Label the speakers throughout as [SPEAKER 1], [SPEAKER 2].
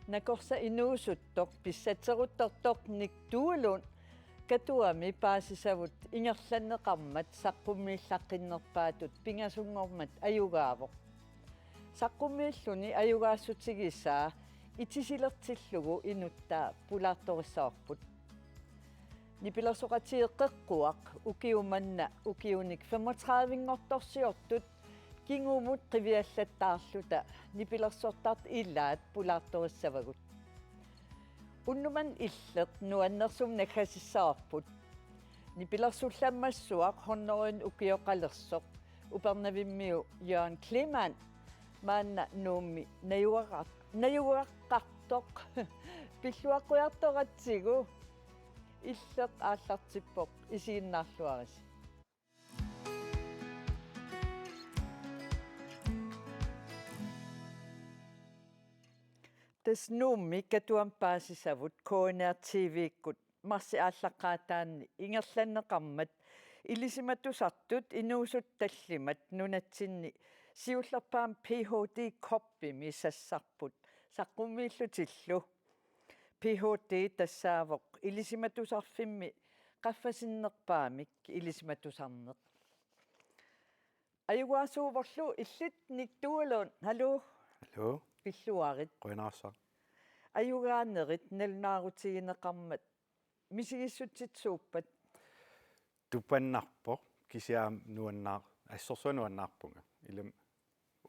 [SPEAKER 1] Nakorsa inuusuttoq pissatseruttortornik tuulun katuami paasisavut ingerlanneqarmat saqqummiillaqqinnerpaatut pingasungormat ayugaavoq saqqummiilluni ayugaassutigisaa itisilertillugu inuttaa pulaartorissaarput nipilersoqatiiqqeqquaq ukiumanna ukiunik 35-ngortorsiortut kingumut qiviallattaarluta nipilersortart illaat pulaartorissavagut unnuman illeq nuannersum nakhassissaarput nipilersullammassuaq hornerin ukioqalersoq upernavimmiu Jørgen Cleman maanna nuummi nayugaqqartoq pilluaqquiartoqatsigu illeq aallartippoq isiinnaarluaris tas nuummi katuam paasisavut KNR TV-kkut marsi ааllaqqaataanni ingerlanneqarmat ilisimatusartut inuusuttallimat nunatsinni siullerpaam PhD koppimi sassarput saqqummiillutillu PhD tassaavoq ilisimatusarfimmi qaffasinnerpaamik ilisimatusarneq ayugaasuuvorlu illit niktuulun hallo pilluarit
[SPEAKER 2] qoinaarsa
[SPEAKER 1] ayugaanerit nalnaarutigineqarmat misigissutitsuuppat
[SPEAKER 2] tupannarpoq kisiaam nuannaar assorsuanuannaarpunga ilam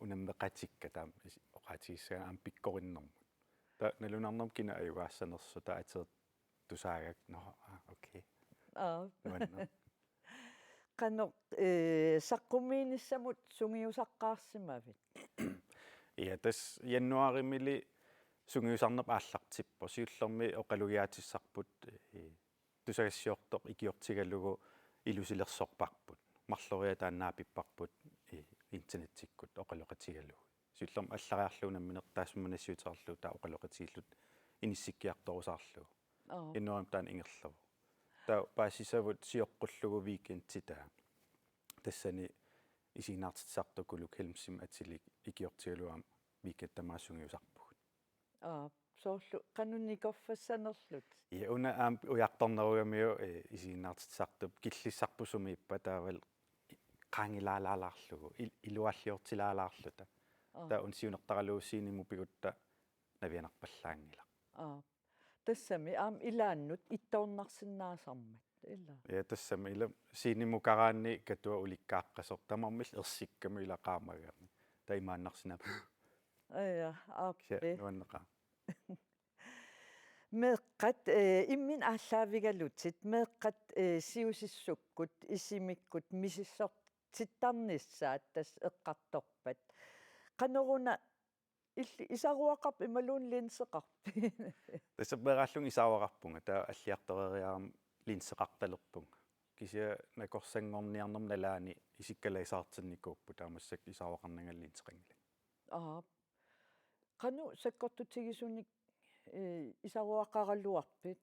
[SPEAKER 2] unammeqatikka taam oqatigissaa am pikkorinnэрmut ta nalunarnerm kina ayugaassanersuta ateert tusaagak no okay nuanna
[SPEAKER 1] qano saqqummiinissamut sungiusaqqaarsimavit
[SPEAKER 2] ja tas januarimili sungiusarnerp aallartippo siullermi oqalugiatissarput tusagassiortoq ikiortigallugu ilusilersorparput marloria taannaapipparput internetikkut oqaloqatigallugu siullerm allariarluunamminertaassumanasiuterarlu taa oqaloqatigillut inissikkiartorusaarlugu januarim taan ingerlavu taa paasisavut sioqqullugu weekendsitaa tassani isiinaartitsartukuluk helmsim atilik ikiortigaluam weekend tamaasungiusarpugut
[SPEAKER 1] soorlu qanunnikorfassanerlut
[SPEAKER 2] ja una aam ujartornerugamiu isiinaartitsartup killissarpusumi taaval qaangilaalaalarlugu ilualliortilaalаарluta taa unsiunertaraluussiinimu pikutta navianarpallaangila
[SPEAKER 1] tassami aam ilaannut ittoornarsinnaasarmat illa
[SPEAKER 2] ja tassami ila siinimu karaanni katua ulikkaaqqasor tamarmill ersikkamu ilaqaamagami taimaannarsinap
[SPEAKER 1] aya aappi
[SPEAKER 2] nuanneqa
[SPEAKER 1] meeqqat immin ааllaavigalutit meeqqat siusissukkut isimikkut misissortittarnissaat tas eqqartorpat qaneruna isaruaqarp imaluun linseqarpi
[SPEAKER 2] тассаперааллун исаавақарпунга таа аллиартерериарам линсеқарталерпунга кися накорсангорниарнерм налаани исиккалаисаартинникууппу таамассак исаавақарнангаллинсеқангила
[SPEAKER 1] qanu sakkорtutigisуник isaruaqaralluarpit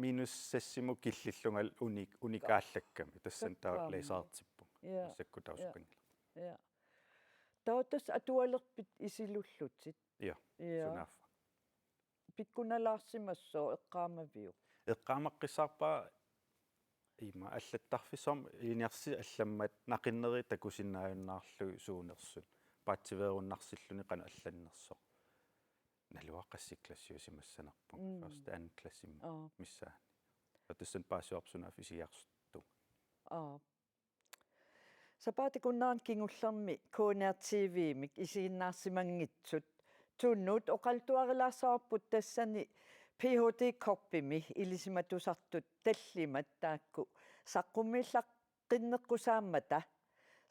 [SPEAKER 2] минус сассиму киллиллунгал уникааллакками тассан таа лаисаартиппунга саккутаусеқангила
[SPEAKER 1] я таутас атуалерпит isилуллутит
[SPEAKER 2] я сунааффа
[SPEAKER 1] pikkunalaarsimassoo eqqaamaviu
[SPEAKER 2] эққаамаққиссаарпаа има аллаттарфисом иниарси алламмат нақиннери такусиннааюннаарлу суунерсут паатсиверуннарсиллуни қана алланнерсо налуаққассиклассиусимассанарпун first and classим миссаани атссан паасиорпсунаф исиарсутту
[SPEAKER 1] сапаатикуннаан кингуллерми KNR TV-мик исииннаарсимангитсут tunnut oqaltuarilaassarput tassani PhD koppimi ilisimatusartut tallimat taakku saqqummiillaqqinneqqusaamata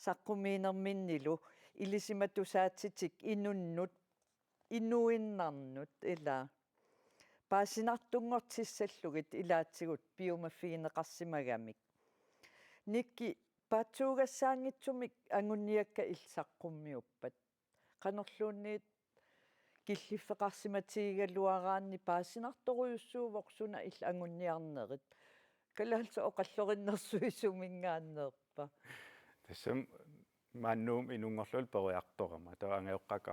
[SPEAKER 1] saqqumiinerminnilu ilisimatusaatsitik inunnut inuinnarnut ila paasinartungortissallugit ilaatsigut biomaffiineqarsimagamik nikki paatsuugassaangitsumik angunniakka ilsaqqummiuppat qanerluunniit киллиффеқарсиматигигаллуараанни паасинарторуйуссууворқ суна илла ангунниарнерит калаалса оқаллориннэрсуисумингааннерпа
[SPEAKER 2] тассам мааннуум инунгорлул периарторама таа ангеоққака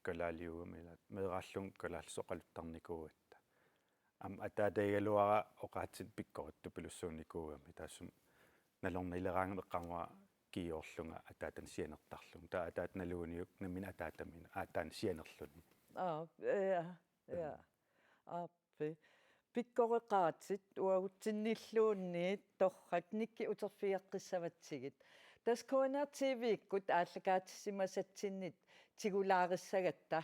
[SPEAKER 2] kalaaliugumila meeraallung kalaalsoqaluttarnikuugatta ataataigaluara oqaatsit pikkoruttu pilussuunnikuugami taassum nalornileraangam eqqarnua kiiorlunga ataatan sianertarlung taa ataat naluuniuk nammin ataatamina aataan sianerluni
[SPEAKER 1] ja appi pikkoreqaatsit uagutsinniilluunniit torrak nikki uterfiaqqissavatigit taskoonartiiviikkut aallakaatissimasatsinnit tigulaarissagatta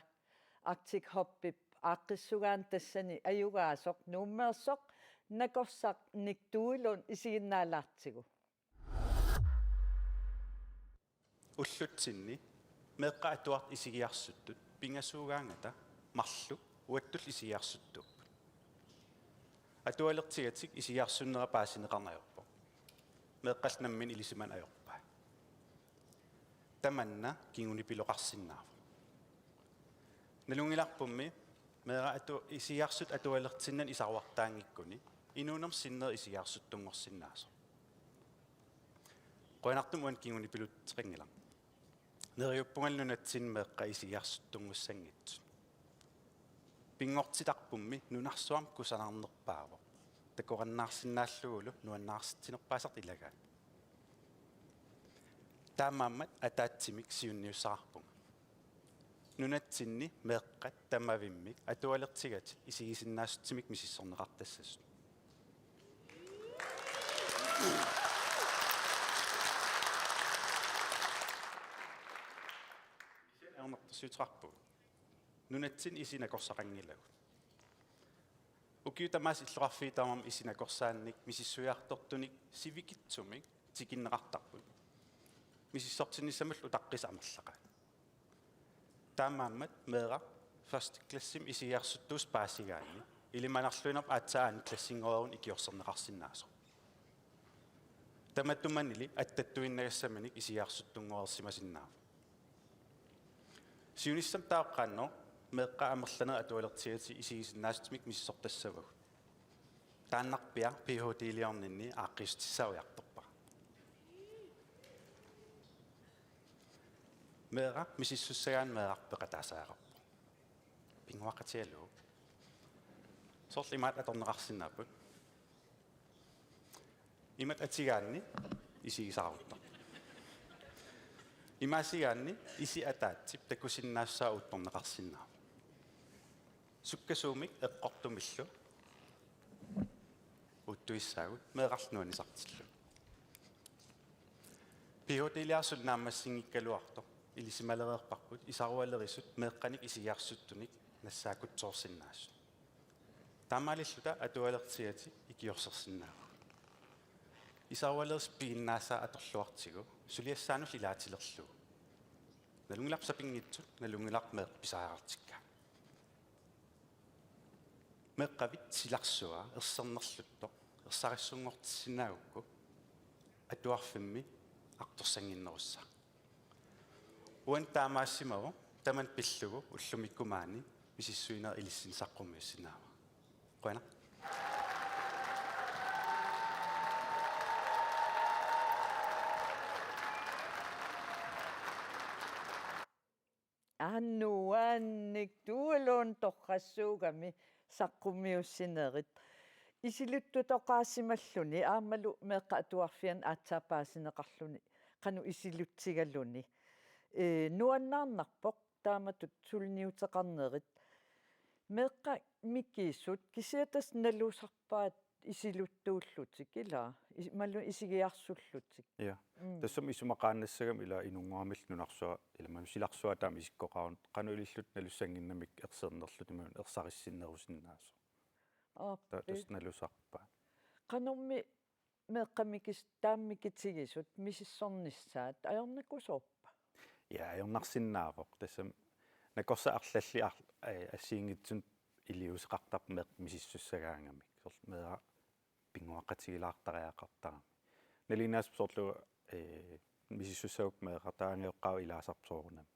[SPEAKER 1] artik hoppip aaqqissugaan tassani ajugaasoq nuummeersoq nakorsaq niktuulun isiginnaalaartigu
[SPEAKER 2] уллутсинни меэкка атуарт исигиарсуттут пингасуугаангата марлу уаттул исигиарсуттуп атуалертигатик исигиарсуннера паасинеқарнаёрпо меэққалнаммин илисиман аёрпаа таманна кингуни пилоқарсиннаава налунгиларпумми меэра ату исигиарсут атуалертиннан исаруартаангиккуни инуунерм синнер исигиарсуттунгорсиннаасо qoinartum uan kinguni pilutteqingilar neriuppungalnunatsin meeqqa isigiarsuttungussangit pingortitarpummi nunarsuam kusanarnerpaavo takorannaarsinnaalluulu nuannaarsitsinerpaasart ilagaat taamaammat ataatsimik siunniussarpunga nunatsinni meeqqat tamavimmik atualertigatit isigisinnaasutsimik misissorneqartassasut ernertusiutrarpu nunatsin isinakorsaqangilagu ukiutamas illuqarfiitamam isinakorsaannik misissuiartortunik sivikitsumik tikinneqartarput misissortinissamul utaqqisa amerlaqa taamaammat meera first klassim isigiarsuttuus paasigaani ilimanarluinap aatsaan klassingoorun ikiorserneqarsinnaaso tamattumanili attattuinnagassammanik isigiarsuttungoorsimasinnaa siunissam taaqqaanno meeqqa amerlaner atualertigati isigisinnaasutmik missortassavag taannarpia PhD-liorninni aaqqistissarujartorpa meera misissussagaan meerarpeqataasaaqarpo pinguaqatialu sorlimaat atorneqarsinnaaput imat atigaanni isigisarutta имаасигаанни иси атаатсип такусиннаассаа утторнеқарсинаа суккасуумик эққортумиллу уттуиссаагут меэқарлнуанисартиллу пиотилиарсул нааммассингиккалуарто илисималереерпарпут исаруалерисут меэққаник исиgiarсуттуник нассаакутсоорсиннаассу таамаалиллута атуалертигати икиорсерсинаа исаруалерс пииннаасаа аторлуартигу сулиассаану илаатилерлу налунгиларпсапингитсут налунгилармеэ писаараартикка меққавит силарсуа ерсернерлутто ерсариссунгортиссинаагукку атуарфимми арторсангиннерусса уан таамаассимаво таман пиллугу уллумиккумаани мисиссуинер илиссинсаққумиуссинаава қуана
[SPEAKER 1] аннуанник туалуун торрассуугами саққуммиуссинерит исилуттутоқаассималлуни аамалу меққа атуарфиан аатсаапаасинеқарлуни қану исилутсигаллуни нуаннаарнарпоқ тааматут сулниутеқарнерит меққа миккииссут кисиатас налусарпаат исилуттууллутик ила малу исигиарсуллутик
[SPEAKER 2] ja тассам исумақаанассагам ила инунгуамил нунарсуа иламану силарсуа таами исиккоқарун қануилиллут налуссангиннамик ерсернерлут имаун ерсариссиннерусиннаасо тас налусарпа
[SPEAKER 1] qanummi meeqqamikis taammikitsigissut misissornissaat ajornakkusoorpa
[SPEAKER 2] ja ajornarsinnaaroq tassam nakorsa арлалли ассиингитсун илиусеқартарп меқ мисиссуссагаангамик сорл меа пингуаққатигилаартариақартарами налинаас соорлу мисиссуссаук меэқартаангеоққау илаасарпсоорунами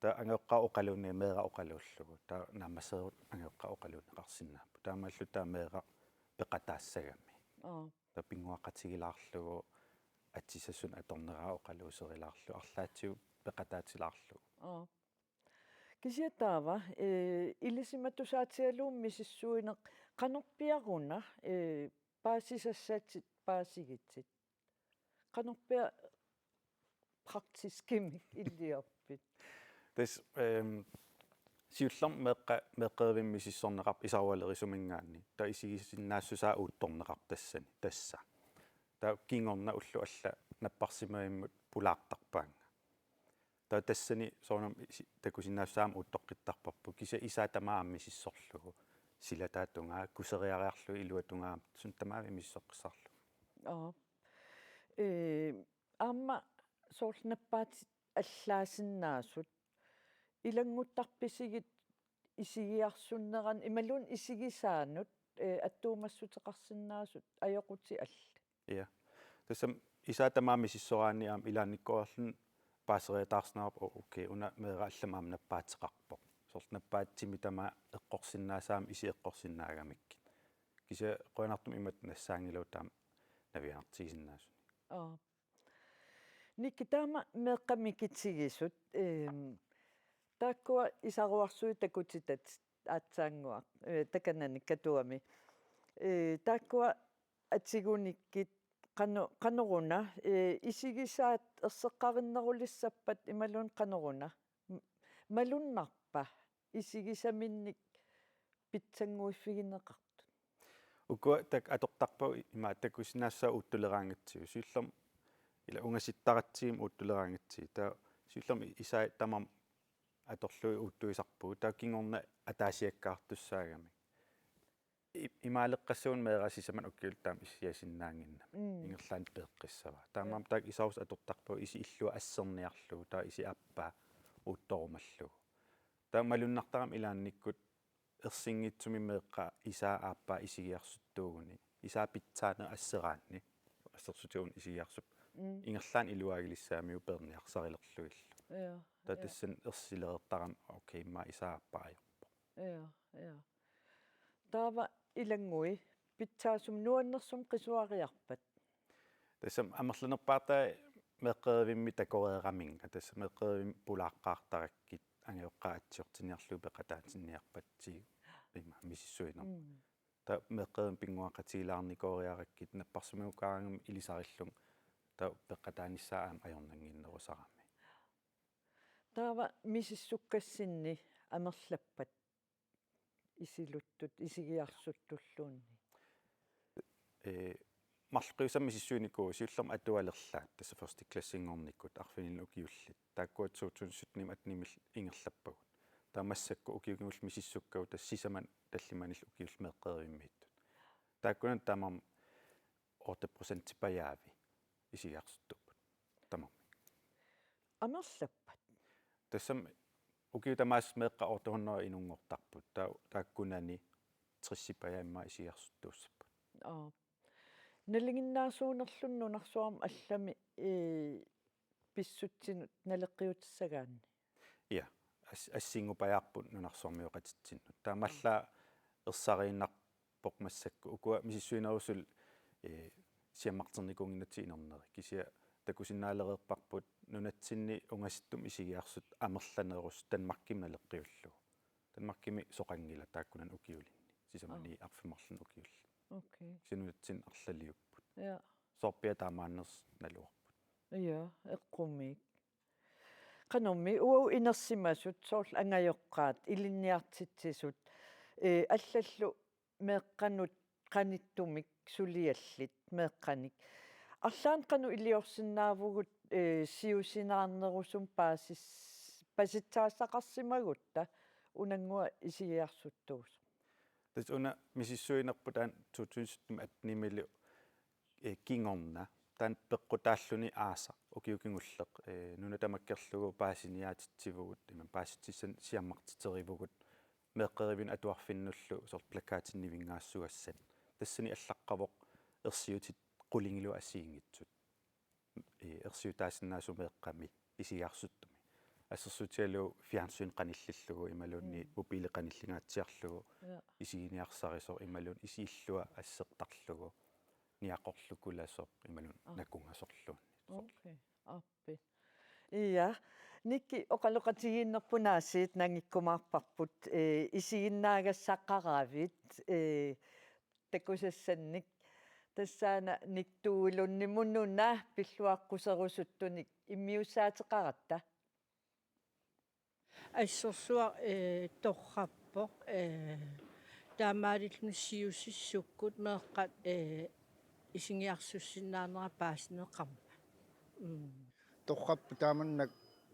[SPEAKER 2] та ангеоққау оқалуунни меэра оқалууллугу та наамассерут ангеоққау оқалуунеқарсинааппу таамааллу таа меэра пеқатаассагами та пингуаққатигилаарлугу атсисассун аторнераа оқалуусерилаарлу арлаатсиу пеқатаатилаарлугу
[SPEAKER 1] Kisiataava ilisimatusaatsialuummi sissuineq qanorpiaruna paasisassaatsit paasigitsit qanorpia praktiskimik illiorpit
[SPEAKER 2] Tes siullam meqqeevimmi sissorneqarp isarualerisuminggaanni ta isigissinnaassуsaa uuttorneqart tassani tassa ta kingorna ullu alla napparsimagimmut pulaartarpaanga ta tassani soonam takusinnaassaam uuttoqqittarparpu kisa isaatamaammi sissorlugu sila taatungaa kuseriariarlu iluatungaa sun tamaami missoqqissarlu
[SPEAKER 1] aamma soornappaati аллаасиннаасут илангуттарписигит исигиарсуннеран ималун исигисаанут аттуумассутеқарсинаасут аёқути алла
[SPEAKER 2] ja tassam isaatamaammi sissoraanni aam ilaannikkoorlun paaseriataarsnerap okay una meera allamaam nappaatеқарпоq soornappaatimi tama eqqorsinnaasaam isi eqqorsinnaagamikki kisa qoinartum imat nassaangiluutaam naviartigisinnaasuni
[SPEAKER 1] никкитаама меэққамикитсигисут тааккуа исаруарсуи такутитат аатсаангуа такананик катуами тааккуа атсигуниккит qanuruна исигисаат ерсеққариннерулиссаппат ималун qanuruна малуннарпа исигисаминник питсангуиффигинеқартут
[SPEAKER 2] ukua tak atoqtarpu ima takusinaassa uuttuleraangatsiu siullam ila ungasittaratsiim uuttuleraangatsi ta siullam isaa tamam atorlui uuttuisarpu ta kingorna ataasiakkaartussaagami imaaleqqassuun meerasisaman ukkiultaam issiasinnaanginna ingerlaan peeqqissava taamam tak isaus atortarpu isi illua asserniarlu ta isi appaa uuttorumallu ta malunnartaram ilaannikkut ersinngitsumi meeqqa isaa aappaa isigiarsuttuuguni isaa pitsaana asseraanni assersutiun isigiarsup ingerlaan iluagilissaamiu perniarsarilerluillu ta tassan ersileertaram okay ma isaa aappaa ajorpo
[SPEAKER 1] taava ilangui pitsaasum nuannersum qisuariarpat
[SPEAKER 2] tassam amerlanerpaarta meqqeevimmi takoreeraminga tassa meqqeevim pulaaqqaartarakkit angeoqqaatsiortiniarlu peqataatsinniarpatsi ima misissuiner ta meqqeevim pinguaqatiilaarnikoriarakkit napparsumiukaarangum ilisarillung ta peqataanissaam ajornanginnerusarami
[SPEAKER 1] taava misissukkasinni amerlappat isiluttut isigiarsuttulluunni
[SPEAKER 2] marlqiusammi sissuunikuu siullerma atualerlaat tassa first klassingornikkut arfinil ukiullit taakkuat 2017 atnimil ingerlappagut taamassakku ukiugimul misissukkagu tassisaman tallimanil ukiul meqqeervimmiittut taakkunan tamam 8% pajaavi isigiarsuttupput tamam
[SPEAKER 1] amerlappat
[SPEAKER 2] tassam ukiutamaas meqqa 800 inungortarput taakkunani 30 pajaamma isigiarsuttuussaput
[SPEAKER 1] налингиннаасуунерлунну нарсуарм аллами писсутсинут налеққиутиссагаанни
[SPEAKER 2] ja ассингупаярпут нунарсормиоқатитсиннут таамалла ерсарииннарпоқ массакку ukua мисиссуинерусул сиаммартерникунгинати инернери кисия такусиннаалереерпарпут нунатсинни унгаситтум исигиарсут амерланерус танмарким налеққиуллу танмаркими соқангила тааккунан укиулинни сисамани арфимарлун укиулли
[SPEAKER 1] окей
[SPEAKER 2] синунатсин арлалиуппут
[SPEAKER 1] я
[SPEAKER 2] сорпиа таамааннерс налуарпут
[SPEAKER 1] я эққумик qanummi uu inersimasut soorl angajоққаат илинниартитсисут аллаллу меэққанут qanittumik suliallit meeqqanik арлаан qanu iliorsinnaavugут siusinаарнерусум pasitsaassaqarsimagutta unangua isigiarsuttuus
[SPEAKER 2] tas una misissuinerputaan 2017 atnimilu kingorna tan peqqutaalluni aasa ukiukingulleq nuna tamakkerlugu paasiniaatitsivugut iman paasittissan siammartiterivugut meeqqerivin atuarfinnullu sort plakaatinnivingaassugassat tassani allaqqavoq ersiutit qulingilu assiingitsut ersiutaasinnaassu meeqqami isigiarsuttumi ассерсутиалу фиансуин qanillillugu imalunni mobiile qanilligaatsiarlugu isiginiarsarisoq imalun isiillua ассертарлугу ниақорлукуласоq imalun nakungasorluunni
[SPEAKER 1] окей аппи iya nikki oqaloqatigiinnerpunaasiit nangikkumaarparput isiginnaagassaqqaravit takusassannik tassaana niktuulunnimununa pilluaqquserusuttunik immiussaateqaratta
[SPEAKER 3] ассорсуа торраппо таамаалилнуссиуссиссуккут меэккат исингиарсуссиннаанера паасинеқарма
[SPEAKER 4] torrappu taamannak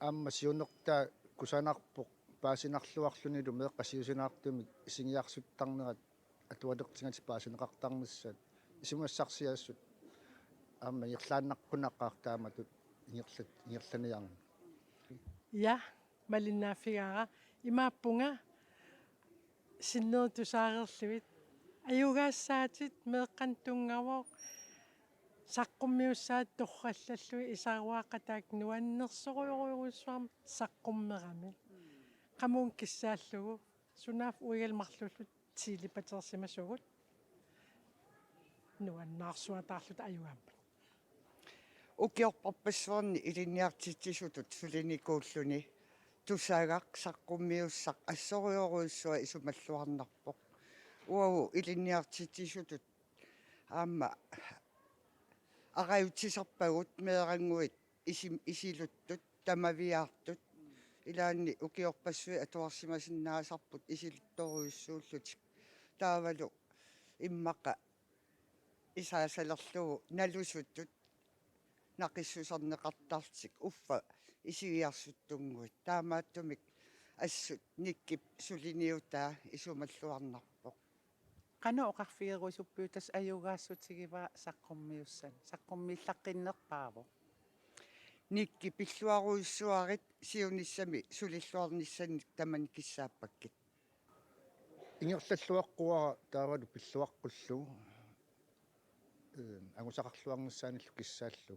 [SPEAKER 4] aamma siunertaa kusanarpoq paasinarluarlunilum meeqqasiusinaartumik isingiarsuttarnerat atualeqtingat paasineqartarnissaat isungassarsiaassut aamma irlaannaqqunaqqaartaamatut ingirlaniarni
[SPEAKER 5] Ja, малинааффигаара имааппунга синнеэртусаарерлуит аюгаассаатит меэккан тунгавоқ саққуммиуссаат торраллаллуи исааруаақатаак нуаннерсоруйоруйуссуарм саққуммерами қамуун киссааллугу сунаaf уигалмарлуллут силипатерсимасугут нуаннаарсуатаарлут аюаамма
[SPEAKER 6] укиорпарпассуарни илинниартитсисутут сулиникууллуни тусаагақ саққуммиуссақ ассориоруйуссуа исумаллуарнарпоқ уаву илинниартитсисутут аама араютсисарпагут меэрангуит исилуттут тамавиаартут илаанни укиорпассуи атуарсимасиннаасарпут исилутторуйуссууллутик таавалу иммақа исаасалерлугу налусуттут нақиссусарнеқартартик уффа исигиарсуттунгуит таамааттумик ассут никкип сулиниутаа исумаллуарнарпоқ
[SPEAKER 7] qanu oqarfigeruisuppiutas ayugaassutigiva saqqummiussan saqqummiillaqqinnерpaavo
[SPEAKER 6] никки пиллуаруйссуарит сиунissami сулиллуарнissanник таман киссааппаккит
[SPEAKER 4] ingерллуаққуара таавалу пиллуаққуллу агусақарлуарнissaanillu киссааллу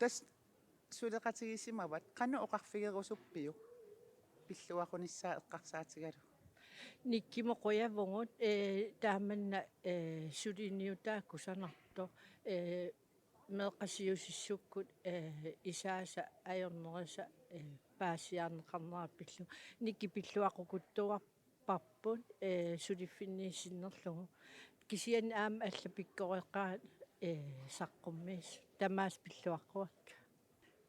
[SPEAKER 7] tas suleqatigisimavат qanu oqarfigerusuppiu pilluaqunissaa eqqarsaatigalu
[SPEAKER 3] никкимоқуявгут тааманна сулиниутаа кусанарто меэққасиусиссуккут исааса аёрнериса паасиарнеқарнера пиллу никки пиллуақукуттуарпарпут сулиффиннииссиннерлугу кисиан аама аллапиккореққаат саққуммиис тамаас пиллуаққуак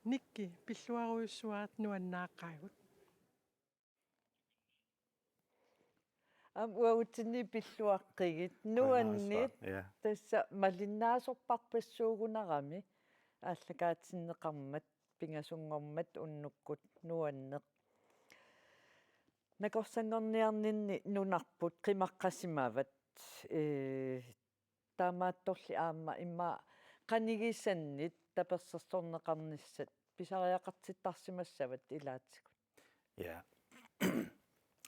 [SPEAKER 5] никки пиллуаруйуссуарат нуаннааққаагут
[SPEAKER 1] уаутинни пиллуаққигит нуаннит тасса малиннаасорпарпассуугунарами ааллакаатсиннеқармат пингасунгормат уннуккут нуаннеқ накорсангорниарнинни нунарпут қимаққасимават таамаатторли аама имма қанигисаннит таперсерсорнеқарниссат писариақартиттарсимассават илаатсикут
[SPEAKER 2] я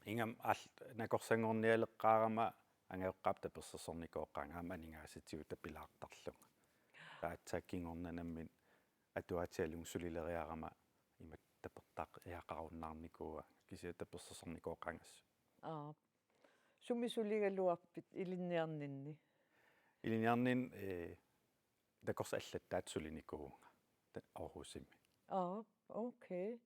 [SPEAKER 2] ингам ал накорсангорниалеққарама ангеоққап таперсерсорникооққангаама анингааситсигу тапилаартарлуга таатсаккингорнанаммин атуатиалун сулилериарама имат тапертаақ яақаруннаарникуа кисиа таперсерсорникооққангасс
[SPEAKER 1] сумисулигалуарпит илинниарнинни
[SPEAKER 2] илиниарнин такорс аллаттаат сулиникуунга Аarhusimi
[SPEAKER 1] окей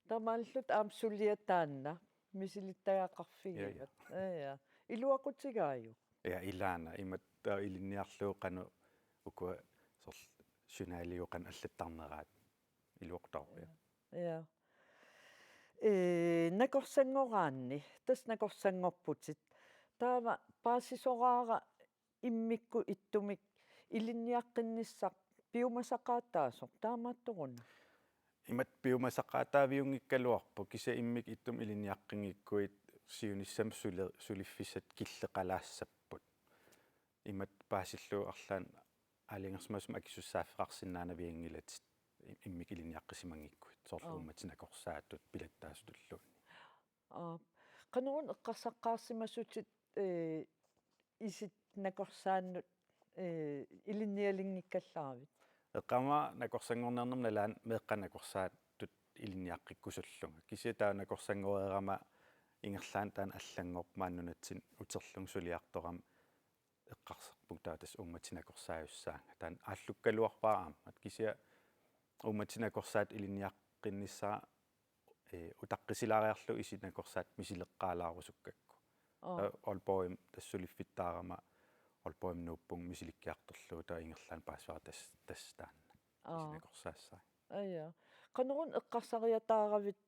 [SPEAKER 1] тамааллут аамсулиатаанна мисилиттагаақарфигиват я илуақутигааю
[SPEAKER 2] я илаана имат илинниарлуу ukua sor synaaliuqan аллаттарнераат илуоқтарпиа
[SPEAKER 1] я накорсангораанни тас накорсангорпутит таама паасисораара иммикку иттумик илинниаққинниссақ пиумасақаатаасор таамаатторуна
[SPEAKER 2] имат пиумасақаатаавиунгиккалуарпу киса иммик иттум илинниаққингиккуит сиунissam сулиффисат киллеқалаассаппут имат паасиллуу арлаан алингерсмасум акисуссааффеқарсинаанавиангилатит иммик илинниаққисимангиккуит соорлууматинакорсаатут пилаттаасутуллуунни
[SPEAKER 1] qanurun eqqarsaqқаарсимасутит исит накорсааннут илинниалингиккаллааравит
[SPEAKER 2] эққама накорсангорнернам налаан меэққанакорсааттут илинниаққиккусуллунга кисиатаа накорсангореерама ингерлаан таан аллангорпааннунатсин утерлун сулиарторам эққарсарпуг таатас умматинакорсааюссаанга таан ааллуккалуарпаараама кисиа уматинакорсаат илинниаққиннissaa утаққисилаариарлу исинакорсаат мисилеққаалаарусуккакку олпоим тассулиффиттаарама олпоим нууппун мисиликкиарторлуу таа ингерлаан паассуара тассаанна исинакорсаассаа
[SPEAKER 1] ая канерун эққарсариатааравит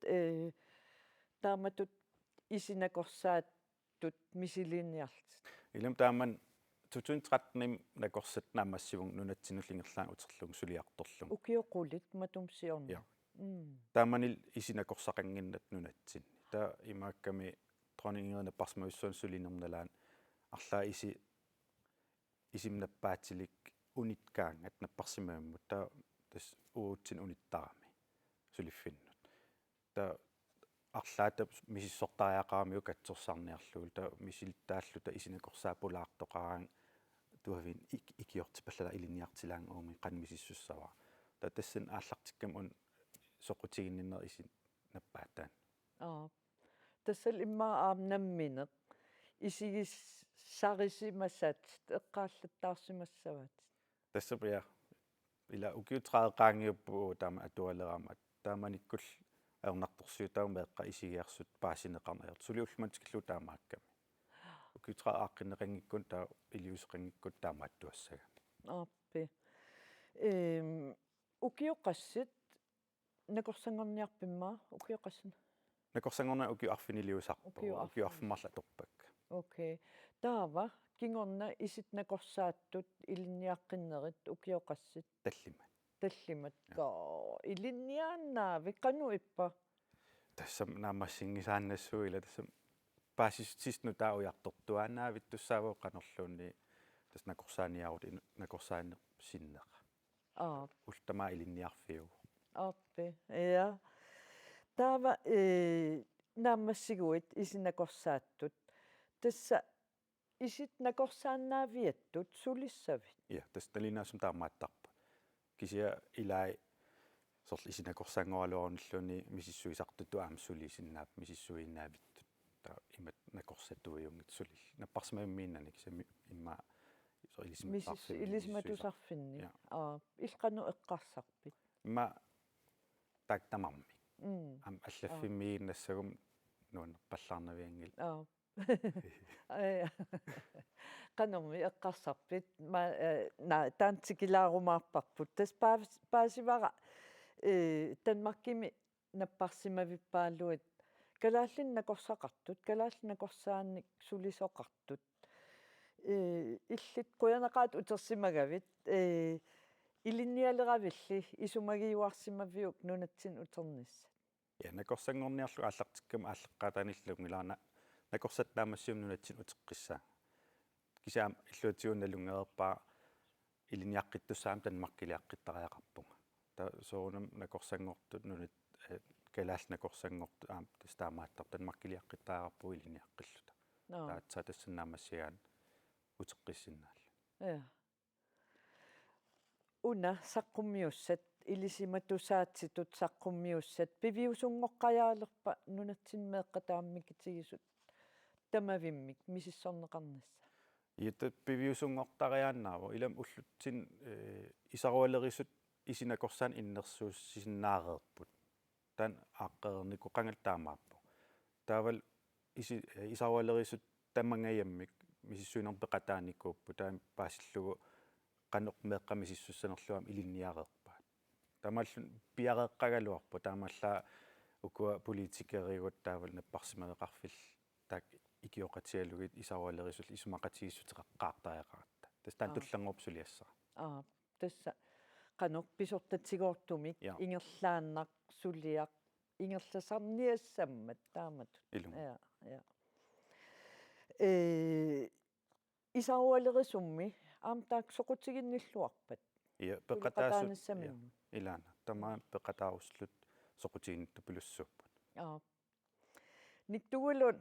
[SPEAKER 1] тааматут исинакорсааттут мисилиинниарлит
[SPEAKER 2] илам тааман 2013 накорсат наамассивун нунатсинуллингерлаан утерлуг сулиарторлуг
[SPEAKER 1] укиоқулит матумсиорна
[SPEAKER 2] тааманил исинакорсақангиннат нунатсин таа имаакками тронингерна парсмауссуун сулинерналаан арлаа исимнаппаатилик униткаангат наппарсимааммут таа тас уутсин униттарами сулиффиннут таа арлаата мисиссортариақарамиу катсорсарниарлугу таа мисилтааллута исинакорсаапулаартоқараан туавин икиортипаллала илинниартилаан ууми қан мисиссуссава таа тассан ааллартиккам ун соқутигиннер исин наппаатаан
[SPEAKER 1] тассал имма аамнамминеқ исигиссарисимассаат эққааллаттаарсимассават
[SPEAKER 2] тассапиа ила укиутраеқаангиуппу таама атуалераамат тааманиккул аернарторсиутаа меэққа исигиарсут паасинеқарнаерт сулиуллуматикиллу таамаакками укиутрааққинеқангиккун таа илиусеқангиккут таамааттуассага
[SPEAKER 1] ааппи укиоқассит накорсангорниарпимма укиоқассина
[SPEAKER 2] накорсангорна укиуарфинилиусарпу укиуарфимарла торпак
[SPEAKER 1] окей таава кингорна исит накорсааттут илинниаққиннерит укиоқассит таллимат ка илинниааннаави кану иппа
[SPEAKER 2] тассам наамассингисаанассуила тассам паасистисну таауяртортуаанаавит туссаавоо канерлуунни тас накорсааниарут накорсаане синнеqa ултамаа илинниарфиу
[SPEAKER 1] аппи я таава наамассигуит исинакорсааттут тасса исит накорсааннаавиаттут сулиссавит
[SPEAKER 2] я тас талинаасум таамааттарпа кисиа илай сорл исинакорсаангоралуорниллуни мисиссуисартуту аамсули синнаап мисиссуиннаавиттут таа имат накорсатуиунгит сулил наппарсмааммииннани кисами имма
[SPEAKER 1] илисматусарфинни илқану эққарсарпит
[SPEAKER 2] имма тактамарми ам аллаффиммииннассагум нуан паллаарнавиангил канорми эққарсарпит на таантикилаарумаарпарпут тас паасивара танмаркими наппарсимавиппаалуит калааллиннакорсақартут калааллиннакорсаанник сулисоқартут иллит куянақаат утерсимагавит илинниалеравилли исумагиуарсимавиук нунатсин утернисса я накорсангорниарлу ааллартиккам ааллеққаатаниллуг милаана накорсаттаамассиум нунатсин утеққиссаа кисаам иллуутиунналунгеерпаа илинниаққиттуссаам танмаркилиаққиттариақарпунга та соонам накорсангортут нунат калаалнакорсангорту аам тастаамааттар танмаркилиаққиттаараппу илинниаққиллута таатса тассаннаамассигаан утеққиссиннаал уна саққуммиуссат илисиматусаатситут саққуммиуссат пивиусунгоққаяалерпа нунатсинмеэққатааммикитигисут тамавиммик мисиссорнеқарнасса ита пивиусунгортариааннаава илам уллутсин исаруалерисут исинакорсаан иннерсууссисиннаареерпут тан ааққернику қангалтаамааппу таавал исаруалерисут таммангайаммик мисиссуинерпеқатааникууппу таам паасиллугу канеқ меэққамисиссуссанерлуам илинниареерпаат тамааллун пиареэққагалуарпу таамааллаа укуа политикеригут таавал наппарсимавеқарфил таак икиоқатиалугит исаруалерисул исумақатигиссутеқаққаартариақаратта тастаан туллангорпсулиассаа
[SPEAKER 1] тасса канеқ писортатсигоортумик ингерлааннақ сулиақ ингерласарниассаммат тааматут я исаруалерисумми аам таак соқутигинниллуарпат
[SPEAKER 2] я пеқатаасут илаана тамаа пеқатааруслут соқутигиннту пилуссууппут
[SPEAKER 1] никтугулун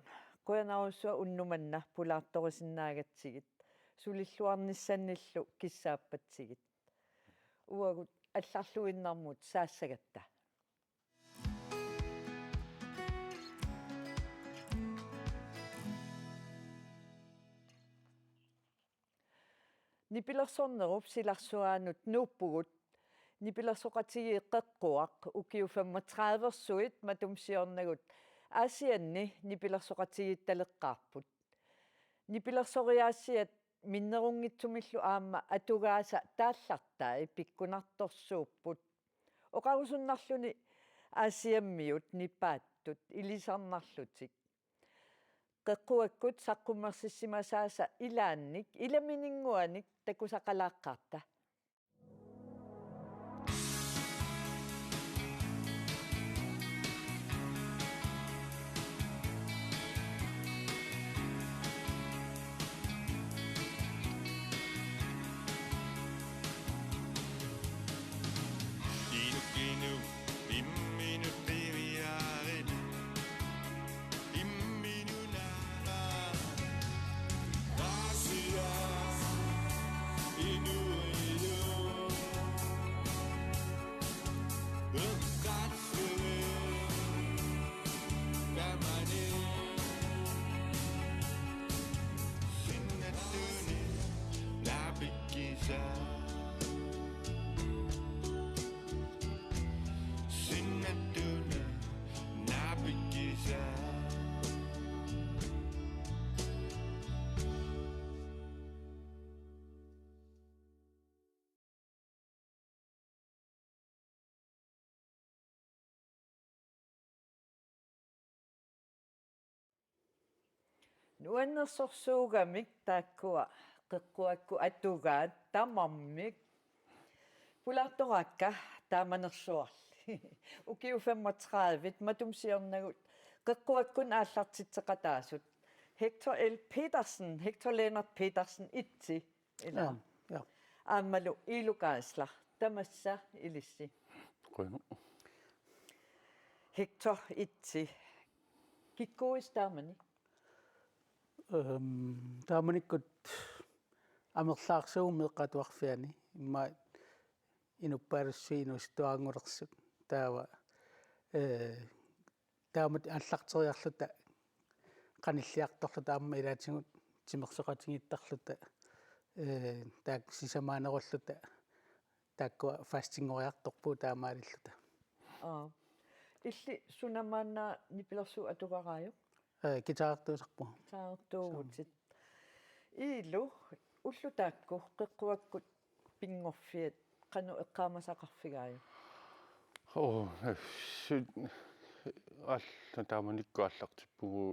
[SPEAKER 1] куянааруссуа уннуманна пулаарторисиннаагатсигит сулиллуарниссанниллу киссааппатсигит уагут алларлуиннармут саассагатта нипилерсорнеруп силарсуаанут нууппугут nipilersoqatigi eqqeqquaq ukiu 35-ersuit matumsiornagut aasianni nipilersoqatigi taleqqaarput nipilersoriaassiat minnerungitsumillu aamma atugaasa taallartaa ipikkunartorsuupput oqarusunnarluni aasiammiut nipaattut ilisarnarlutik qeqquakkut saqqummersissimasaasa ilaannik ilamininguanik takusaqalaaqqaarta nuannersorsuugamik taakkua qeqquakku atugaat tamarmik pulartorakka taamanersuarli ukiu 35 matumsiornagut qeqquakkun aallartitseqataasut Hector L. Petersen Hector Lennart Petersen itsi ila
[SPEAKER 2] ja
[SPEAKER 1] aammalu ilukaasla tamassa ilissi
[SPEAKER 2] qunu
[SPEAKER 1] Hector itsi kikkuistaamani
[SPEAKER 8] тааманиккут амерлаарсуум меққатуарфиани имма инуппааруссуи инустуангулерсут таава таамат аллартериарлута каниллиарторлута аама илаатингут тимерсоқатингиттарлута таак сисамаанеруллута тааккуа фастингориарторпуу таамаалиллута
[SPEAKER 1] илли сунамаана нипилерсу атугараaju
[SPEAKER 8] китаартуусарпу
[SPEAKER 1] таартуугутит иилу уллутаакку qeqquakkut пингорфиат qanu eqqaamasaqarfigaaju
[SPEAKER 2] алла тааманикку аллартиппугу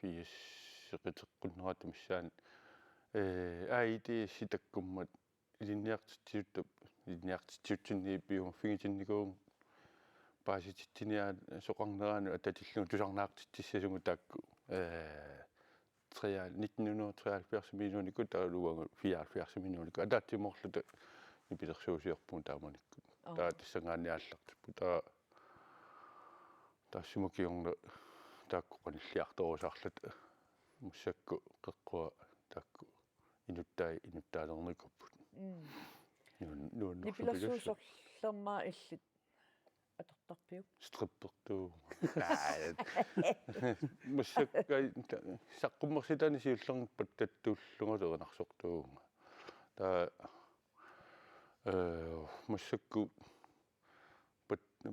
[SPEAKER 2] фиис сеқитеққуннератумиссаан аиди ситаккуммат илинниартитсиуттинни пиума фигитинникуун паасититтиниа соқарнераану ататиллугу тусарнаартиттиссасугу таакку 1973 минуникку таалуагу 74 минуникку атааттиморлута нипилерсуусиорпун тааманикку таа тассангаанниааллартиппу тассимукиорна таакку qanilliartorusarlut mussakku qeqqua taakku inuttaалерникуппут нуун
[SPEAKER 1] нипилерсуусорлермаа илlit атортарпиу
[SPEAKER 2] стриппертуу mussakkai saqqummersitani siullerngippat tattууллугулернарсортууга таа mussakku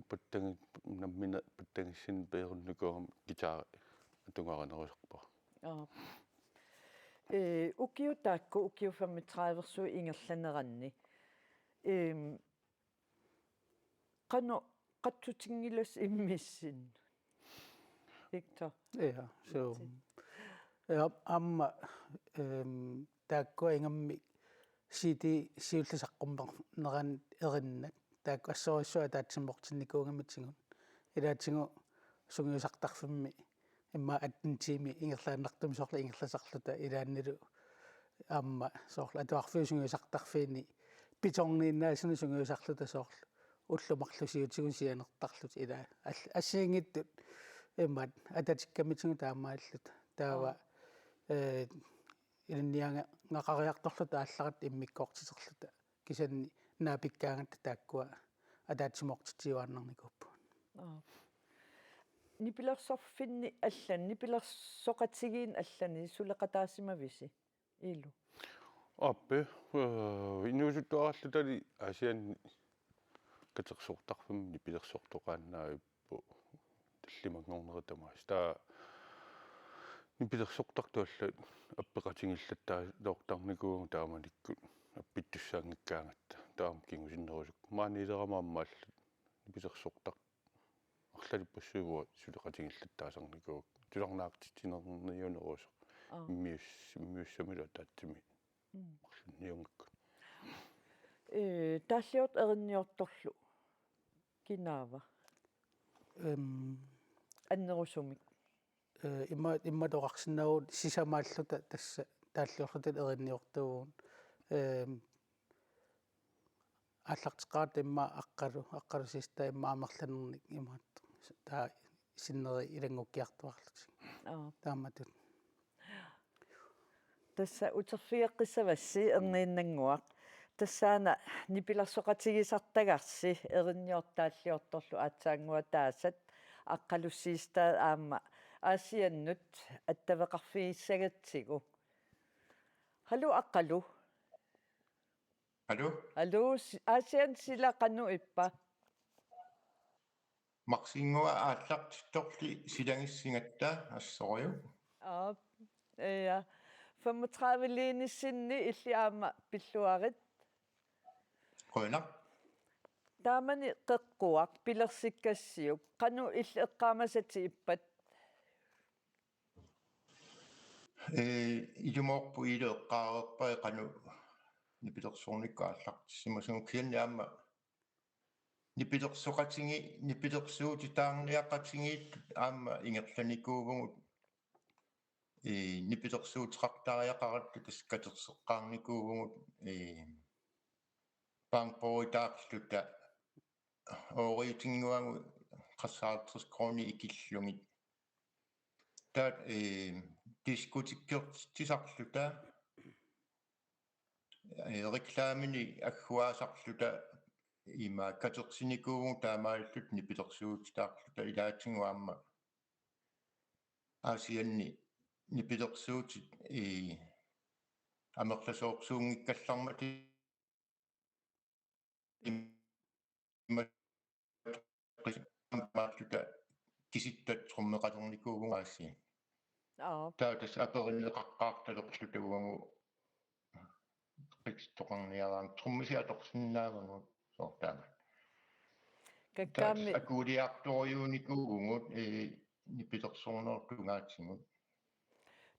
[SPEAKER 2] паттанги наммина паттангиссин пеерунникуарам гитара атунгаранерусерпа
[SPEAKER 1] укиутаакку укиу 35-ерсу ингерланеранни qanu qattutiнгилас иммиссин Victor
[SPEAKER 8] ja so amma taakku ingammi sidi siullesaqqummернеран erinnat taakku assorissua taatsimortinnikуунгамитсигун илаатсигу сунгиусартарфимми имма аттинтими ингерлааннартум сорла ингерласарлута илааннилу аама сорла атуарфиусунгиусартарфиини питорнииннаасуни сунгиусарлута сорла уллумарлусиутигун сианертарлут ила ассиингиттут иммат ататиккамитсигу таамааллут таава илиннианга ngaqariartorluta аалларат иммиккоортисерлута кисанни наапиккаагатта тааккуа атаатсимоортитсиуаарнарникуппу
[SPEAKER 1] нипилерсорфинни аллан нипилерсоқатсигиин аллани сулеқатаассимависи иилу
[SPEAKER 2] аппе инуусуттуараллутали асиан
[SPEAKER 9] катерсуортарфим нипилерсуортоqaannaavippu таллимангорнеритамаас таа нипилерсуортартуалла аппеқатингиллаттаа доортарникуугу тааманиккут аппиттуссаангиккаангатта таам кингусиннерусук маанилерамааммаалла нипилерсуортар арлалиппассуугуа сулеқатингиллаттаасарникууг туларнаартитинерниунерусо иммиуссамила таатсими ниунгакку
[SPEAKER 1] тааллиорт эринниорторлу кинаава аннерусумик
[SPEAKER 8] имматоқарсинаавут сисамааллута тасса тааллиорлутат эринниортугуун аллартеқаат имма аққалусиста имма амерланерник имаат таа синнери илангуккиартуарлут тааматут
[SPEAKER 1] тасса утерфиеққиссавасси ернииннангуақ тассаана нипиларсоқатигисартагарси эринниортааллиорторлу аатсаангуа таасат аққалуссиистаа аама аасианнут аттавеқарфигиссагатсигу халу аққалу алло аасиан силақану иппа
[SPEAKER 10] Максингуа ааллартитторли силангиссингатта ассориу
[SPEAKER 1] я 35 линисинни илли аама пиллуарит
[SPEAKER 10] қойна
[SPEAKER 1] таамани қеққуақ пилерсиккассиук қану илли эққаамасати иппат
[SPEAKER 10] илумоорпу иле эққаареерпаа қану нипилерсуурникка ааллартиссимасугу кианниаама нипилерсуути таарниаққатингиит аама ингерланикуугугут нипилерсуутеқартариақаратту таскатерсеққарникуугугут панпоитаарлута ориутингуагу qassaatrus krooni ikillungit taat diskutikkertisarluta reklaamini agguaasarluta има катерсиникуугу таамааллут нипилерсуутитаарлута илаатингуаама аасианни нипилерсуутит амерласоорсуунгиккаллармати иммааллута киситтат труммеқалерникуугунгааси таатас аперинеқаққаарталерлута уангу qittoqarniaraam trummisiatorsinnaavangут соортаама каккаами акулиарториуникуугунгут нипилерсуунеортунгаатсигут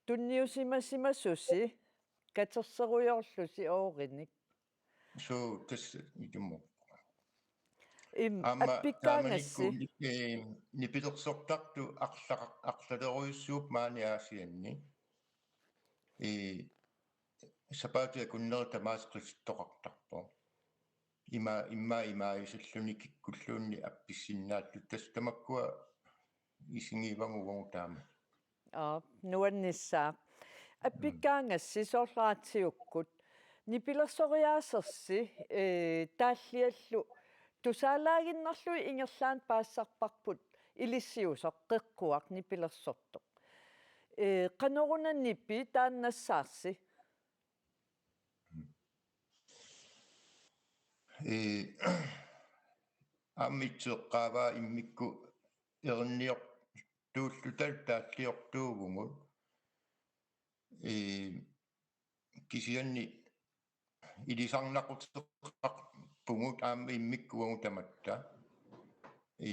[SPEAKER 1] тунниусимассимассуси катерсеруйорлуси ооринник
[SPEAKER 10] суу тас икуммо
[SPEAKER 1] аппиккаангасси
[SPEAKER 10] нипилерсортарту арлалеруйуссууп маани сапаатиа куннерта маасқиттоқартарпо имаисаллуни киккуллуунни апписсиннааллу тас тамаккуа исингивангугу таама
[SPEAKER 1] нуанниссаа аппиккаангасси соорлаатсиуккут нипилерсориаасерси тааллиаллу тусаалаагиннарлуи ингерлаан паассарпарпут илиссиусоқ қеққуақ нипилерсорто канорунанниппи тааннассаарси
[SPEAKER 10] аммитсеққааваа иммикку ерниор тууллутал тааллиортуугунгут кисианни илисарнақутеққарпугут аама иммиккугу таматта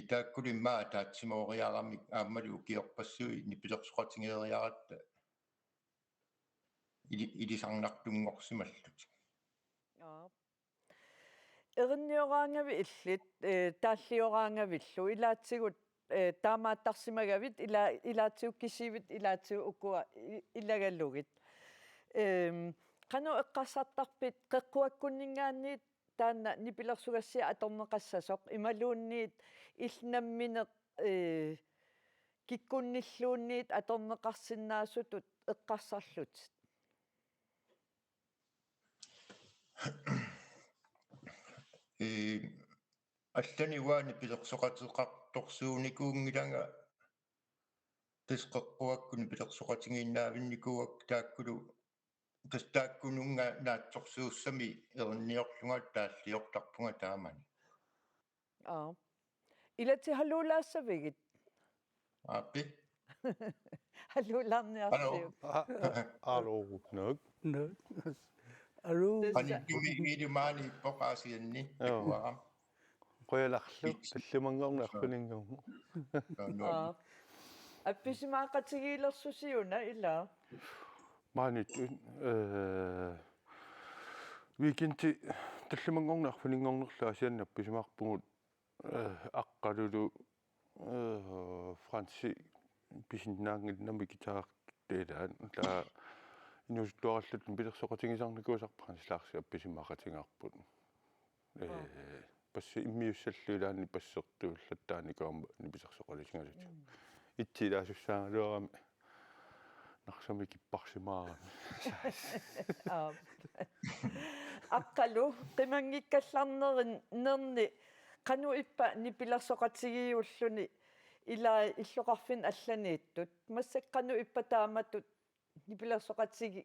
[SPEAKER 10] тааккулиммаа таатсимоориарамик ааммали укиорпассуи нипилерсоқатингериаратта илисарнартунгорсималлут
[SPEAKER 1] эринниораангави иллит тааллиораангавиллу илаатсигут таамааттарсимагавит илаатсиук кисивит илаатсиу укуа илагаллугит қану эққарсартарпит қеққуаккуннингаанниит таанна нипилерсугассиа аторнеқассасоқ ималуунниит илнамминеқ киккунниллуунниит аторнеқарсиннаасутут эққарсарлут
[SPEAKER 10] аллани уаани пилерсоқатеқарторсууникуунгиланга тисқеққуаккуни пилерсоқатингииннаавинникууак тааккулу тастааккунунга наатсорсууссами ерниорлунга тааллиортарпунга таамани
[SPEAKER 1] Ilati halulaasavigit.
[SPEAKER 10] Appi.
[SPEAKER 1] Halulaarniarsiuk.
[SPEAKER 9] Alo, nok.
[SPEAKER 8] no aru
[SPEAKER 10] Ani kimi maani pokaasianni ikuaram.
[SPEAKER 9] Qoyalarlu tallimangornerfuningum.
[SPEAKER 1] Appisimaaqatigiilersusiuna ila.
[SPEAKER 9] Maanit weekendi tallimangornerfuningornerlu asiannappisimаарpungut aqqalulu Fransi pisinnaangilnami gitaarteelaan la inusluarallut pilersoqatigisarnikuusarpranslaarsi appisimaaqatigaarput passi immiussallulaanni passertuullattaanikuarma nipisersoqalisingalut itsilaasussaangaluarami narsami kipparsimaarami
[SPEAKER 1] Aqqalu qimangikkallarnerin nerni qanu ippa nipilersoqatigiulluni ila illoqarfin allaniittut massaqqanu ippa taamatut nipilersoqatigi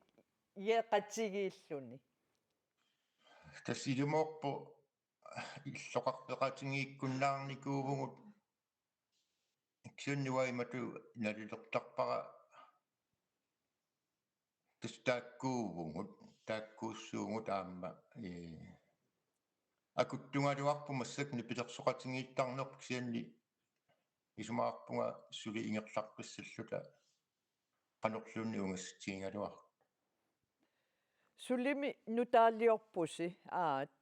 [SPEAKER 1] yeeqatigiilluni
[SPEAKER 10] Tassilumorpu illoqarpeqatigiikkunnaarnikuuvugut iksunnuaimatu nalilertarpara tastaakkuuvugut taakkuussuungut aamma akuttungaluarpu massak nipilersoqatigiittarnerpuk sianni isumaarpunga suli ingerlarpissalluta qanorluunni ungassitigingaluar
[SPEAKER 1] sulimi nutaaliorpusi aat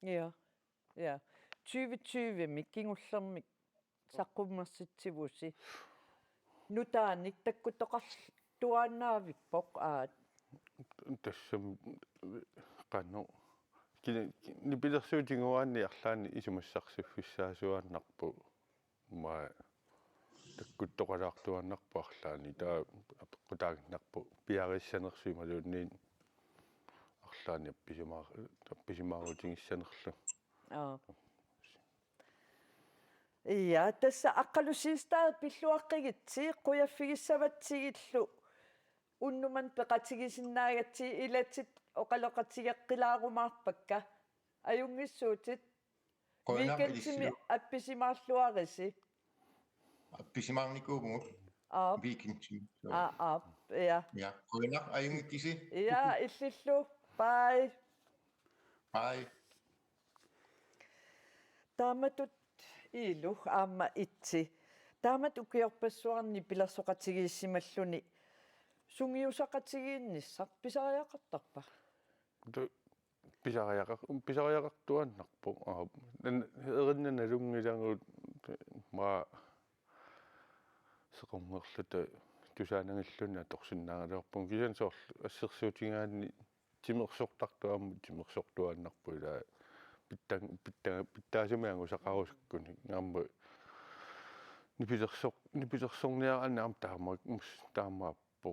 [SPEAKER 1] ja 2020 mikkingullermik saqqummersitsivusi nutaanik takkutoqartuaannaavippoq aat
[SPEAKER 9] тассам qanno nipilersuutigungaanni арлаани исумассарсиффиссаасуааннарпу ма таккуттоқалаартуаннарпу арлаани таа апеққутаагиннарпу пиариссанерсуималуунниин арлаани апписимаарутингиссанерлу
[SPEAKER 1] ja tassa aqqalusiistaa pilluaqqigitsi quyaffigissavatsigiillu unnuman peqatigisinnaagatti ilatsit oqaloqatigeqqilaarumaarpakka ajungissuutit weekendimi appisimaarluarisi
[SPEAKER 10] appisimaarnikuuvugut weekendimi
[SPEAKER 1] ja
[SPEAKER 10] qoinaq ajungikkisi
[SPEAKER 1] ja illillu bye taamatut ilu aamma itsi taamat ukiorpassuarni pilersoqatigiissimalluni sungiusaqatigiinnissaq pisariaqartarpa
[SPEAKER 9] pisariaqartuannarpu erinna lungilangut ma seqommerluta tusaanangillunna torsinnaangaluarpun kisan soorlu assersuutigaanni timersortartuammu timersortuannarpu ila pittaasumiangu saqarusukkuni ngaamma nipilersorniaraanna am taamaappu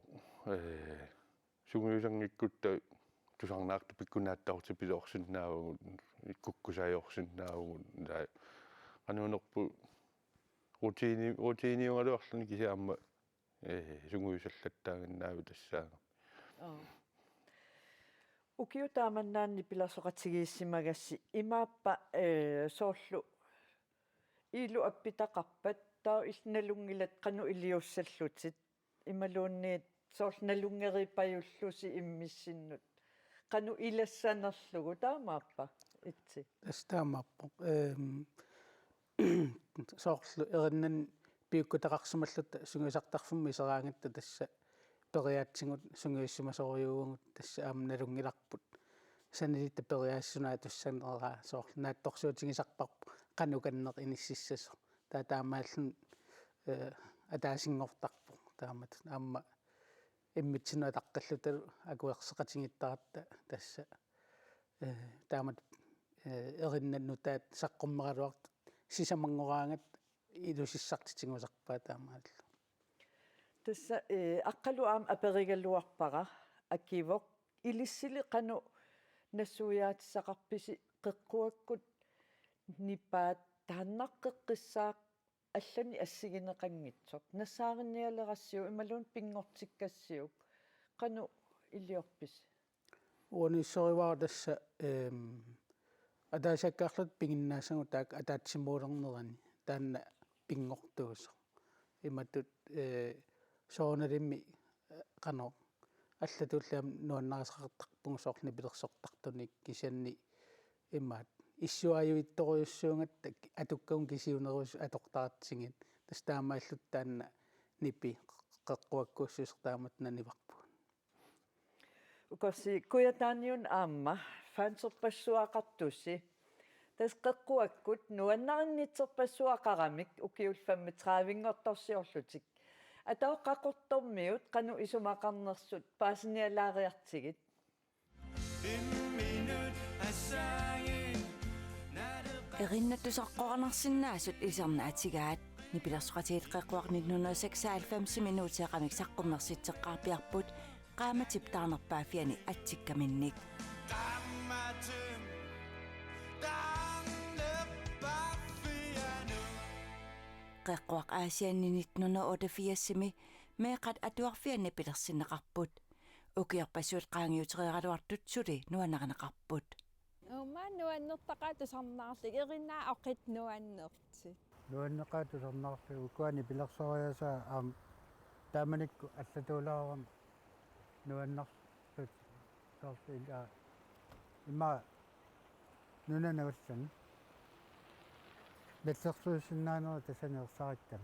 [SPEAKER 9] sungiusangikutta tusarnaartu pikkunaattaorti pisoorsinnaavugut ikkukkusajorsinnaavugut la qanuunerpu rutiiniungaluarluni kisiaamma sungiusallattaanginnaavu tassaanga
[SPEAKER 1] ukiu taamannaanni pilersoqatigiissimagassi imaappa soorlu ilu appitaqarpat taa ilnalungilat qanu iliussallutit imaluunniit soornalungerippajullusi immissinnut qanu ilassanerlugu taamaappa itsi
[SPEAKER 8] таамааппо соорл эриннан пиуккутақарсималлута сунгисартарфумми исераангитта тасса периаатсигут сунгииссимасориуугут тасса аамналунгиларпут санилитта периаассунаа туссанераа соорл наатторсуутигисарпарпу qanukannеқ иниссиссасо таамааллун атаасингортарпу таамат аама иммитсинуа таққаллуталу акуерсеқатингиттаратта тасса таамат эриннаннутаат саққуммералуарт сисамангораангат илусиссартитингусарпаа таамааллу
[SPEAKER 1] тасса аққалу аам аперигаллуарпара аккивоқ илиссили қану нассуяатиссақарписи қеққуаккут нипаат тааннаққеққиссаақ аллани ассигинеқангитсоқ нассааринниалерассиу ималуун пингортиккассиук қану илиорпис
[SPEAKER 8] unisoriwaa tassa ataasakkaarlut pinginnaassangu taak ataatsimuulernerani taanna pingortuuso imatut soonalimmi qano аллатуллаам нуаннарисақартарпугу соорни пилерсортартуник кисианни имаат иссуаюитторюссуунгатта атуккаун кисиунерус атортаартсигит тастаамааллуттаанна нипи қеққуаккуссусертаамат наниварпу
[SPEAKER 1] укорси куятааниун аама фансерпассуақартусси тас қеққуаккут нуаннариннитсерпассуақарамик укиулфамми траавингорторсиорлутик атаоққақортормиут қану исумақарнерсут паасиниалаариартигит
[SPEAKER 11] эриннаттусаққоранарсинаасут исернаатигаат нипилерсуқатиит қеққуарнит 196 минутеқамик саққуммерситсеққарпиарпут qaamатип таарнерпаафиани атсиккаминник qeqquaq aasiannini 188 meeqat atuarfianni pilersinneqarput ukiorpassuut qaangiuterieraluartut suli nuanaqanaqarput
[SPEAKER 3] nuannertaqaatusarnaarlik erinaa oqit nuannerti
[SPEAKER 4] nuanneqaatusarnaarlu ukuani pilersoriasaa aam taamanikku allatuulaaram nuannarlut soorsiila ima nunanavassan бэллерсуусиннаанера тасанеерсариттам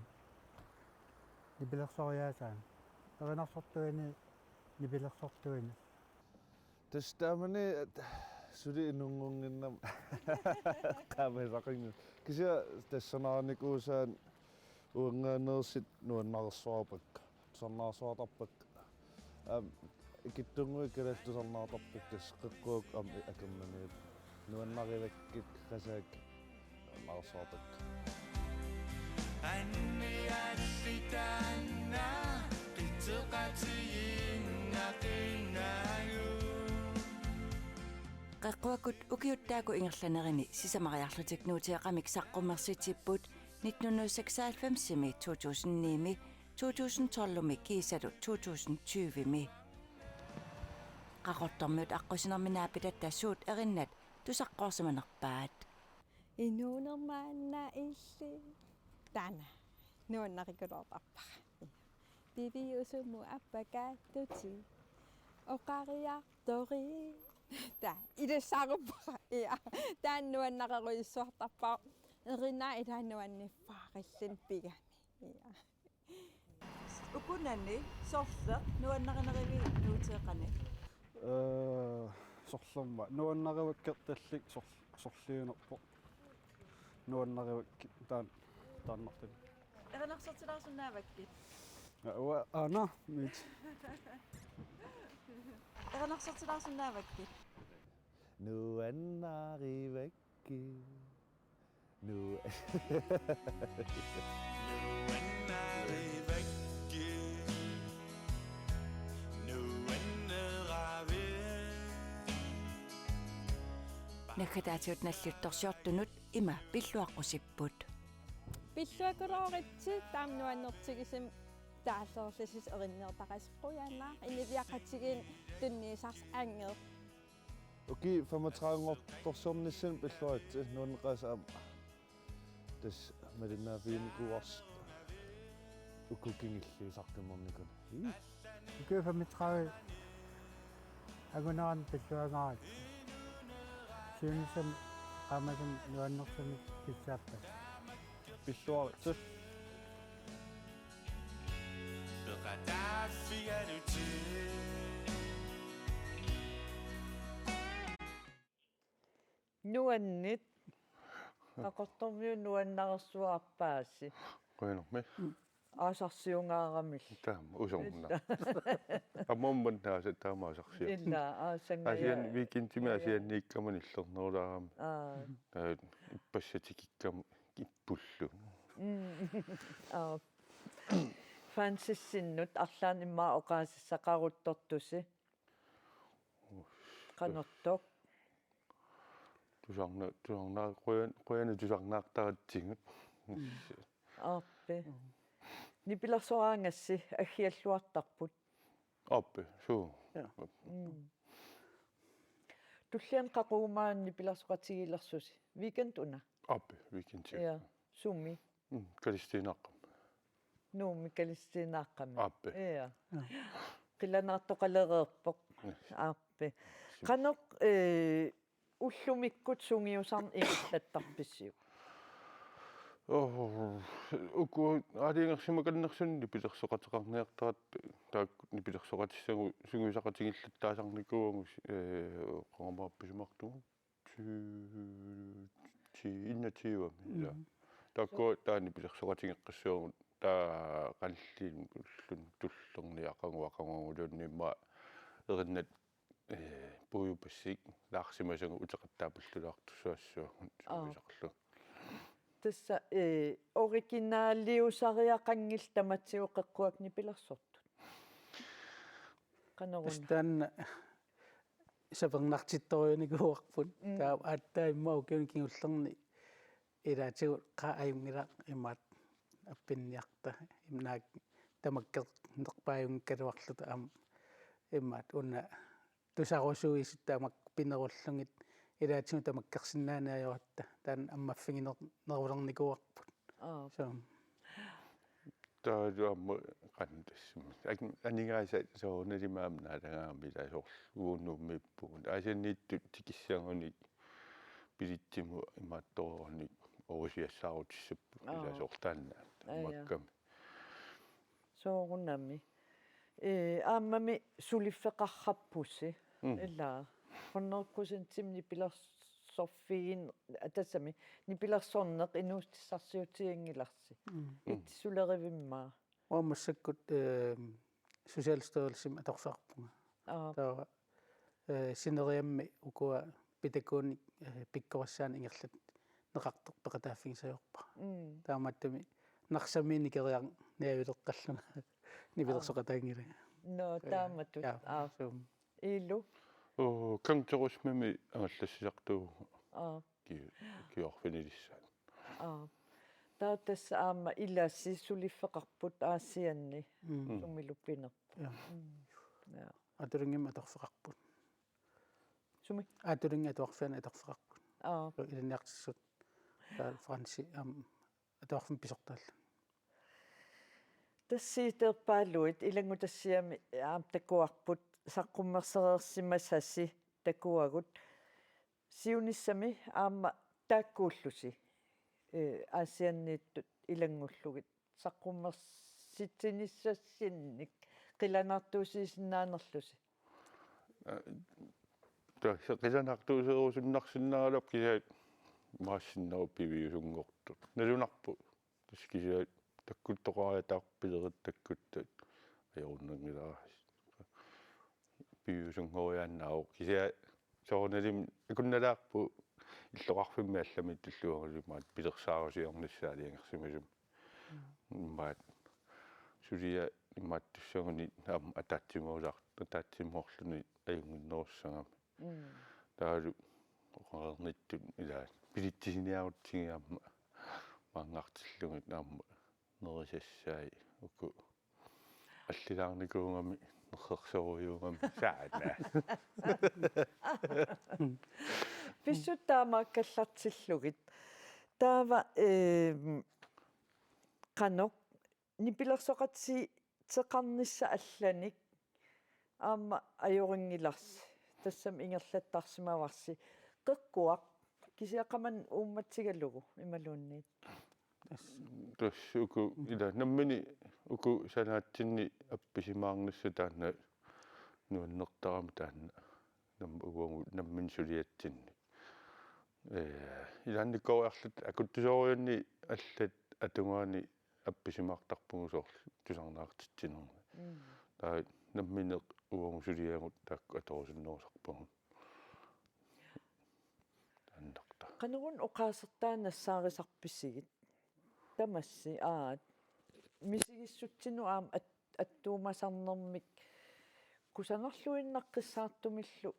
[SPEAKER 4] нипилерсориаасаа эринарсортуини нипилерсортуини
[SPEAKER 9] тастаамани сули инунгунгиннам камерақингу кися тассанааникуусаан уангаанерсит нуаннарерсуарпак сорнаарсуатарпак икиттунгуи калаалтусарнаартарпак тас қеққуак ам акернанит нуаннариваккит қасаак марсаатак анниаллитаанна қитеқатииннақиннааю
[SPEAKER 11] qeqquakut ukiuttaaku ingerlanerimi sisamariarlutik nuutiaqamik saqqummersitiput 1996-mi 2009-mi 2012-mi kiisalu 2020-mi qaqortormiut aqqusnerminaapitattassuut erinnat tusaqqoorsimanerpaat
[SPEAKER 3] инуунермаанна илли тана нуаннарикулоортарпара пивиусуму аппакааттути оқариартори та илассааруппара иа таан нуаннақеруиссуартарпаа эринаа илааннуанниффаариллин пигами иа укунанни сорла нуаннаринериви нуутеэқани
[SPEAKER 12] сорлерма нуаннариваккерталлик сорлиунерпо нуаннаривакки тааннартали
[SPEAKER 3] эринарсортилаарсунааваккит
[SPEAKER 12] ана мит
[SPEAKER 3] эринарсортилаарсунааваккит
[SPEAKER 9] нуаннаривакки
[SPEAKER 11] наккатаатиут наллутторсиортунут има пиллуаққусиппут
[SPEAKER 3] пиллуакулооритси таамнуаннертигисим тааллоорлисис эриннеэртақасқуяанаа инивиақатигин тунниисарс аангер
[SPEAKER 9] окей 35-орторсорнissan пиллуатси нуаннеқаасаа тас малинаафиникуарс укукингиллисартиморникун
[SPEAKER 4] okay 35 агунааран пиллуангаат сиунисам qaamagam nuannersamik kissaappe
[SPEAKER 9] пиллуаритсу
[SPEAKER 1] нуаннит qaqortormiu nuannarersuarpaassi
[SPEAKER 9] qoinermi
[SPEAKER 1] аасарсиунгаарамил
[SPEAKER 9] таам усормна аммомман тааса таамаасарсиу
[SPEAKER 1] илла аасангая
[SPEAKER 9] асиан викинтими асианнииккаман иллернерулаарами иппассатикиккам иппуллу
[SPEAKER 1] фансиссиннут арлаан иммаа оqaасиссақаруттортуси канорток
[SPEAKER 9] тусарна qoyana тусарнаартаратсигут
[SPEAKER 1] аппе нипилерсораангасси аггиаллуартарпут
[SPEAKER 9] аппе суу
[SPEAKER 1] туллиан қақуумаанни пиларсоқатигилэрсуси weekend уна
[SPEAKER 9] Аппи weekend.
[SPEAKER 1] я сумми
[SPEAKER 9] Калистиинаққам.
[SPEAKER 1] нууми калистинааққами
[SPEAKER 9] Аппи.
[SPEAKER 1] я қиланаартоқалереерпоқ ааппи қанеқ уллумиккут сунгиусарн игиллаттарписсиу
[SPEAKER 9] уку ариингерсимаканнерсунни пилерсоқатеқарниартарат таак нипилерсоқатиссагу сунгиусақатигиллаттаасарникуугу қорамаапписумартугу иннатиуами ила таакку таани пилерсоқатигеққиссуугу таа қаллиин уллун туллерниақангуақангуулууннимма ериннат пуйупассик лаарсимасагу утеқаттаапаллулаартуссуассуу сунгисақлу
[SPEAKER 1] тасса оригинаалиусариақангил таматсиуқеққуакни пилерсортут канеруна
[SPEAKER 8] стан сапернартитторюникуарпут таа ааттаиммау киуллерни илаатигу qaayungila имаат аппинниарта имнаак тамаккеқ нерпааюнгкалуарлута аама имаат уна тусарусуисуттаамак пинеруллугит илаатигу тамаккерсиннаанаажоратта таан аммаффигинер нерулерникуарпут соо
[SPEAKER 9] таажуамма qantassum анигааса соонелимаамна алагаамилаасор ууннуммиппугун аасианнииттут тикиссаагуни пилитсиму имаатторорни орусиассаарутиссаппу илаасортаанна маккам
[SPEAKER 1] соорунами ааммами сулиффеқарраппуси илаа 100% нипилерсорфигин атассами нипилерсорнеқ инуустиссарсиутиангиларси итсулеривиммаа
[SPEAKER 8] оомассаккут социалстørrelsим аторфаарпунга таа синериамми укуа питакууни пиккорассаан ингерлат неқарторпеқатааффигисаёрпа тааматтами нарсамиини кериар наавилеққаллуна нипилерсоқатаангила
[SPEAKER 1] но тааматут илу
[SPEAKER 9] кантерусмами ангаллассисартуу киорфинилиссаа
[SPEAKER 1] таатас аама иласси сулиффеқарпут аассианни сумилуппинерпу
[SPEAKER 8] атурингим аторфеқарпут
[SPEAKER 1] суми
[SPEAKER 8] атуринга аторфиана аторфеқарпут илинниартиссут франси аторфин писортаалла
[SPEAKER 1] тассиитерпаалуит илангу тассиами аам такуарпут саққуммерсереерсимасасси такуагут сиуниссами аама тааккууллуси аасианнииттут илангуллугит саққуммерситсиниссассинник қиланартуусисиннаанерлуси
[SPEAKER 9] qilanaartuuseruusunnarsinnagalap kisa maassиннеру пивиусунгортут налунарпу таскися таккуттоқариатаарпилерит таккуттат ajornangilaa пивиусунгориааннаау кися соорналим акунналаарпу иллоқарфимми алламит туллуарулимаат пилерсаарусиорнассаалиангерсимасум маат сулия имаат туссагуни аам атаатсимоорлуни аюнгиннеруссагам таалу оқарерниттут илаа пилитсисиниарутсигиамма маангартиллугит аама нерисассаи уку аллилаарникуунгами нерсерсоруйуунгами саана
[SPEAKER 1] писсутаамааккаллартиллугит таава канок нипилерсоқатси теқарнисса алланик аама ajoriнгиларси тассам ингерлаттарсимаварси қеққуақ кисиақаман уумматсигаллугу ималуунниит
[SPEAKER 9] тассуку ила наммини уку санаатсинни апписимаарнасса таанна нуаннертарами таанна нам угунгу наммин сулиатсинни илаанниккориарлут акуттусорианни аллат атунгаани апписимаартарпугусоорлу тусарнаартитсинерна таа намминеқ угунгу сулиаагут таакку аторусиннерусарпугун тааннерта
[SPEAKER 1] канерун оқаасертаанассаарисарписсигит тамасси мисигиссутсину аам аттуумасарнэрмик кусанерлуиннаққиссаартумиллу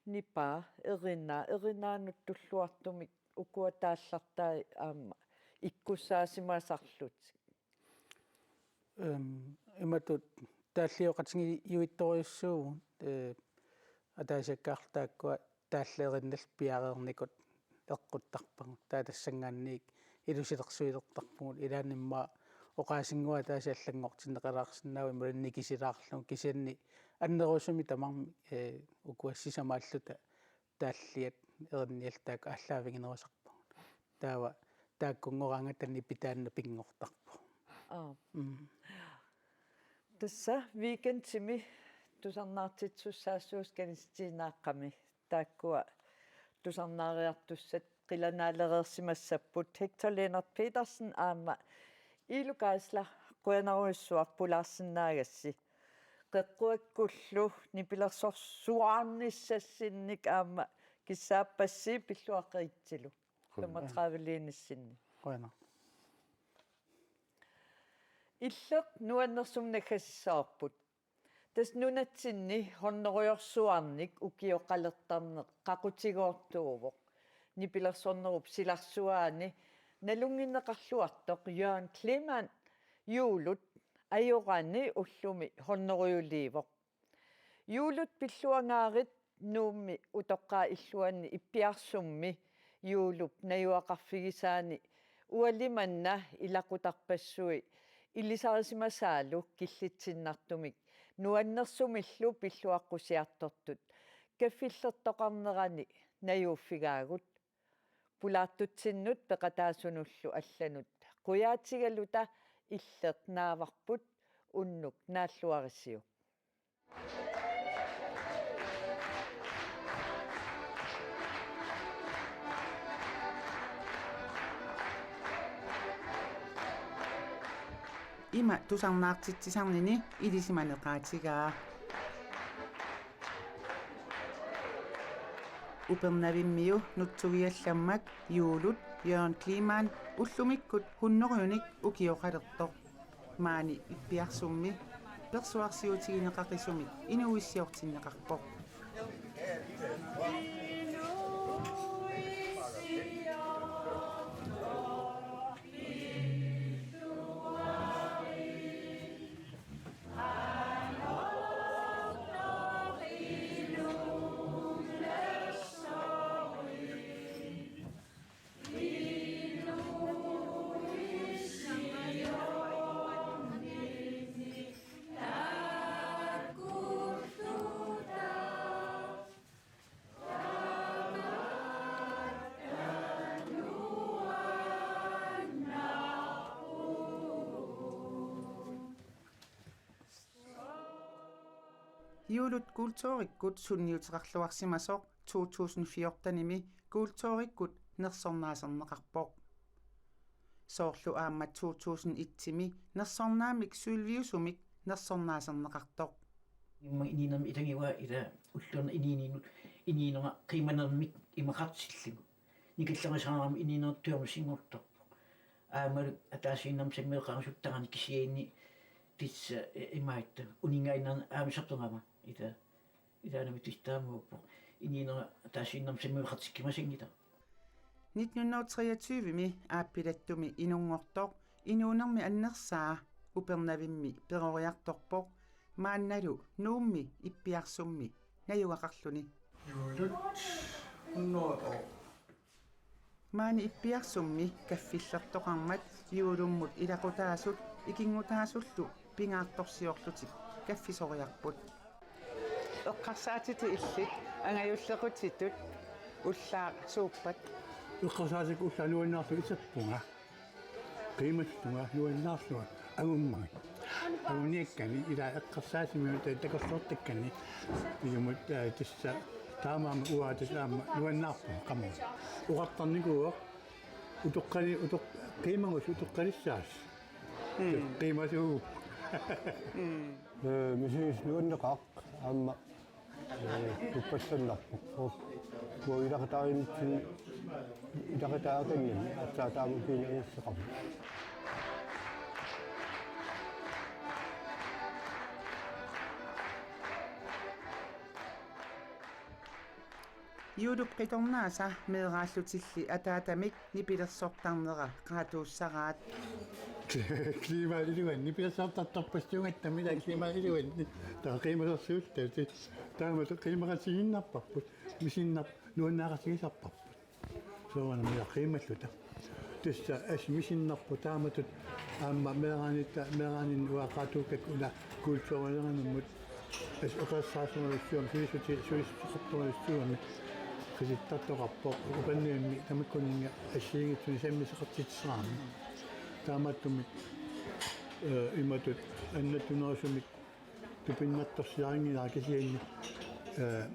[SPEAKER 1] нипа эринаанут туллуартумик укуатааллартаа аама иккуссаасимаасарлут
[SPEAKER 8] иматут тааллиоқатиги юитториуссуу атаасаккаартааккуа тааллеериннал пиареерникут эққуттарпагу таатассангаанниик илусилерсуилертарпугут илаанимма оқаасингуа таасааллангортиннеқалаарсинаави муланникисилаарлу кисианни аннерусуми тамарми укуассисамааллута тааллиат еринниалтаак ааллаавигинерусарпагу таава тааккунгораангатанни питаанна пингортарпу
[SPEAKER 1] тасса викендсими тусарнаартитсуссаассуус канистиинааққами тааккуа тусарнаариартуссат қиланаалерерсимассаппут Hector Lennart Petersen аама илукаасла қуянаруиссуарпулаарсинаагасси қеққуаккуллу нипилерсорсуаарниссассинник аама киссааппасси пиллуаққеритсилу 35 линиссинни
[SPEAKER 8] қуяна
[SPEAKER 1] иллеқ нуаннерсумнакассаарпут тас нунатсинни хорнеруйорсуарник укиоқалертарнеқ қақутигоортуувоқ нипилерсорнеруп силарсуаани налунгиннеқарлуартоқ Jørgen Clement юулут ajorani ullumi hornerujuliivoq juulut pilluangaarit nuummi utoqqaa illuanni ippiarsummi juulup najuaqarfigisaani ualimanna ilaqutarpassui illisarisimasaalu killitsinartumik nuannersumillu pilluaqqusiartortut kaffillertoqarnerani najuuffigaagut pulaattutsinnut peqataasunullu allanut quyaatigaluta иллеқ нааварпут уннук нааллуарисиу
[SPEAKER 7] има тусарнаартитсисарнини илисиманеқаатигаа упернавиммиу нутсугиалламмак юулут Jørgen Clement уллумиккут хуннеруюник укиоқалерто маани иппиарсумми персуарсиутигинеқақисумик инуиссиортиннеқарпо Juulut kultuurikkut sunniuteqarluarsimasoq 2014-nimi kultuurikkut nersornaaserneqarpoq soorlu aamma 2001-timi nersornaamik suilviusumik nersornaaserneqartoq
[SPEAKER 13] имма ининам илангиуа ила уллуна инининут ининера қиманермик имақартиллигу никаллерисаарам ининертуарму сингорторпо аамалу атаасииннам саммеэқарсуттарани кисиаинни тисса имаитта унингайнар аамисартунгама идаанами тистаамууппо ининера атаасииннам саммеэқартиккимасингита
[SPEAKER 7] 1923-ми ааппилаттуми инунгортоқ инуунерми аннерсаа упернавимми перориарторпоқ маанналу нуумми иппиарсумми наюгақарлуни
[SPEAKER 12] юулут унноо
[SPEAKER 7] маани иппиарсумми каффиллертоқармат юулуммут илақутаасут икингутаасуллу пингаарторсиорлутик каффисориарпут эққарсаатити иллит ангаюллекутитут уллаа сууппат
[SPEAKER 4] эққарсаатик уллануиннаарлу исаппунга қиматтунга нуиннаарлуа агуммага агуниаккани ила эққарсаатимиута такорлуортаккани игумут тисса таамаама уаатасаама нуиннаарпу қаму уқартарникуа утоққани утоқ қимагус утоққалиссаас қимасуу
[SPEAKER 12] мисис нуиннеқақ аама уппассаннарпу илақатаавинти илақатааканни атсаатаамукиина иссеқарпу
[SPEAKER 7] юулуп қиторнааса меэрааллутилли атаатамик нипилерсортарнера qaatuussaraat
[SPEAKER 4] Klima iluan ni pia saata tappastunga tamila klima iluan ta klima suutta taama to klima kasinnappapput misinnap nuannaaqasigisarparput soona mila klimalluta tissa as misinnarpu taamatut aamma meeranin uaqaatuukkak ula kultuuraneranummut as oqassaasungalussuam suisuqortumalussuami qisittartoqarpo uqanniimmi tamakkuninga assiigitsuni sammiseqartitseraami taamattumik imatut annatunerusumik tupinnattorsiaringilaa kisianni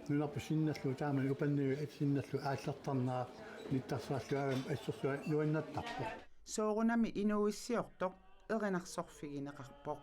[SPEAKER 4] nunarpu sinnallu taaman upanniu sinnallu aallartarnaa nittarsaalluagam assursua nuannattarpo
[SPEAKER 7] Soorunami inuissiortoq erinarsorfigineqarpoq.